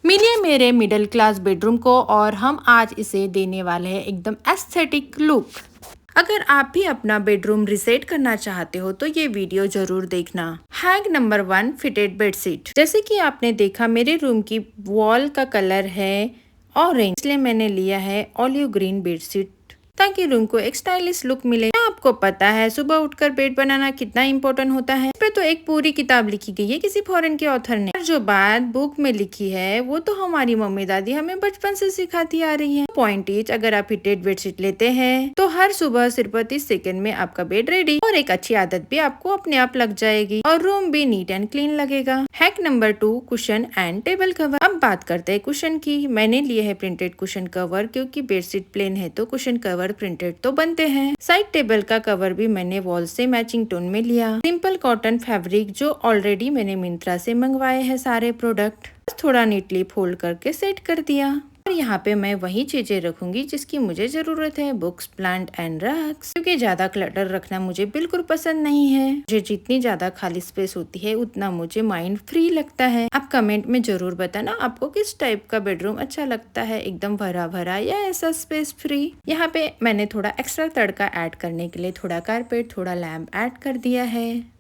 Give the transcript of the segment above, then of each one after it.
मिलिए मेरे middle class bedroom को और हम आज इसे देने वाले हैं एकदम एस्थेटिक लुक। अगर आप भी अपना बेडरूम रिसेट करना चाहते हो तो ये वीडियो जरूर देखना। Hack number 1, fitted bedsheet. जैसे कि आपने देखा मेरे रूम की वॉल का कलर है ऑरेंज, इसलिए मैंने लिया है ऑलिव ग्रीन बेडशीट ताकि रूम को एक स्टाइलिश लुक मिले। आपको पता है सुबह उठकर बेड बनाना कितना इम्पोर्टेंट होता है। इस पे तो एक पूरी किताब लिखी गई है किसी फॉरेन के ऑथर ने। जो बात बुक में लिखी है वो तो हमारी मम्मी दादी हमें बचपन से सिखाती आ रही है। पॉइंट इज, अगर आप फिटेड बेडशीट लेते हैं तो हर सुबह सिर्फ 30 सेकंड में आपका बेड रेडी। और एक अच्छी आदत भी आपको अपने आप लग जाएगी और रूम भी नीट एंड क्लीन लगेगा। Hack number 2, cushion and table cover. अब बात करते हैं कुशन की। मैंने लिए है प्रिंटेड कुशन कवर क्योंकि बेडशीट प्लेन है तो कुशन कवर प्रिंटेड तो बनते हैं। साइड टेबल का कवर भी मैंने वॉल से मैचिंग टोन में लिया। सिंपल कॉटन फैब्रिक जो ऑलरेडी मैंने मिंत्रा से मंगवाए हैं सारे प्रोडक्ट। थोड़ा नीटली फोल्ड करके सेट कर दिया। और यहाँ पे मैं वही चीजें रखूंगी जिसकी मुझे जरूरत है, बुक्स, प्लांट एंड रक्स, क्योंकि ज्यादा क्लटर रखना मुझे बिल्कुल पसंद नहीं है। मुझे जितनी ज्यादा खाली स्पेस होती है उतना मुझे माइंड फ्री लगता है। आप कमेंट में जरूर बताना आपको किस टाइप का बेडरूम अच्छा लगता है, एकदम भरा भरा या ऐसा स्पेस फ्री। यहाँ पे मैंने थोड़ा एक्स्ट्रा तड़का ऐड करने के लिए थोड़ा कारपेट, थोड़ा लैम्प ऐड कर दिया है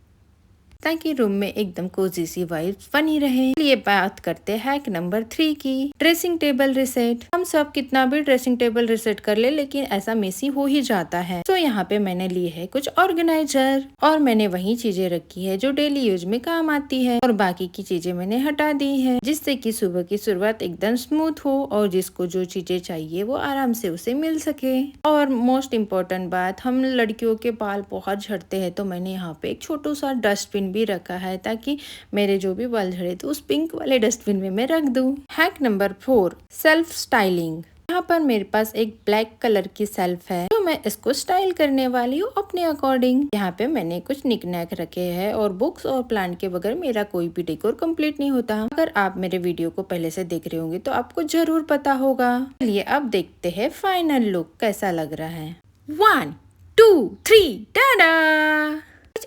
ताकि रूम में एकदम कोजी सी वाइब्स बनी रहे। ये बात करते हैं हैक नंबर 3 की, ड्रेसिंग टेबल रिसेट। हम सब कितना भी ड्रेसिंग टेबल रिसेट कर ले लेकिन ऐसा मेसी हो ही जाता है। तो यहाँ पे मैंने लिए है कुछ ऑर्गेनाइजर और मैंने वही चीजें रखी है जो डेली यूज में काम आती है और बाकी की चीजें मैंने हटा दी है जिससे कि सुबह की शुरुआत एकदम स्मूथ हो और जिसको जो चीजें चाहिए वो आराम से उसे मिल सके। और मोस्ट इम्पोर्टेंट बात, हम लड़कियों के बाल बहुत झड़ते हैं तो मैंने यहाँ पे एक छोटा सा डस्टबिन भी रखा है ताकि मेरे जो भी बाल झड़े तो उस पिंक वाले डस्टबिन में मैं रख दूं। Hack number 4, self styling. यहाँ पर मेरे पास एक ब्लैक कलर की सेल्फ है तो मैं इसको स्टाइल करने वाली हूँ अपने अकॉर्डिंग। यहाँ पे मैंने कुछ निकनैक रखे हैं और बुक्स और प्लांट के बगैर मेरा कोई भी डेकोर कंप्लीट नहीं होता। अगर आप मेरे वीडियो को पहले से देख रहे होंगे तो आपको जरूर पता होगा। चलिए अब देखते हैं फाइनल लुक कैसा लग रहा है। 1 2 3 टाडा!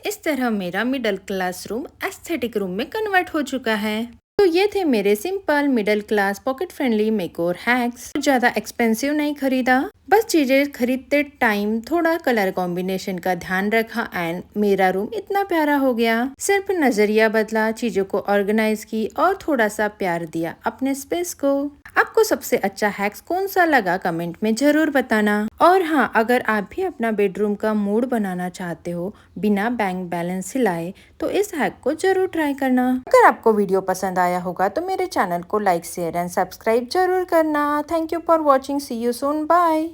इस तरह मेरा middle class room aesthetic room में कन्वर्ट हो चुका है। तो ये थे मेरे simple middle class pocket friendly makeover hacks. ज्यादा एक्सपेंसिव नहीं खरीदा, बस चीजें खरीदते टाइम थोड़ा कलर कॉम्बिनेशन का ध्यान रखा एंड मेरा रूम इतना प्यारा हो गया। सिर्फ नजरिया बदला, चीजों को ऑर्गेनाइज की और थोड़ा सा प्यार दिया अपने स्पेस को। आपको सबसे अच्छा हैक्स कौन सा लगा कमेंट में जरूर बताना। और हाँ, अगर आप भी अपना बेडरूम का मूड बनाना चाहते हो बिना बैंक बैलेंस हिलाए तो इस हैक को जरूर ट्राई करना। अगर आपको वीडियो पसंद आया होगा तो मेरे चैनल को लाइक, शेयर एंड सब्सक्राइब जरूर करना। Thank you for watching, see you soon, bye.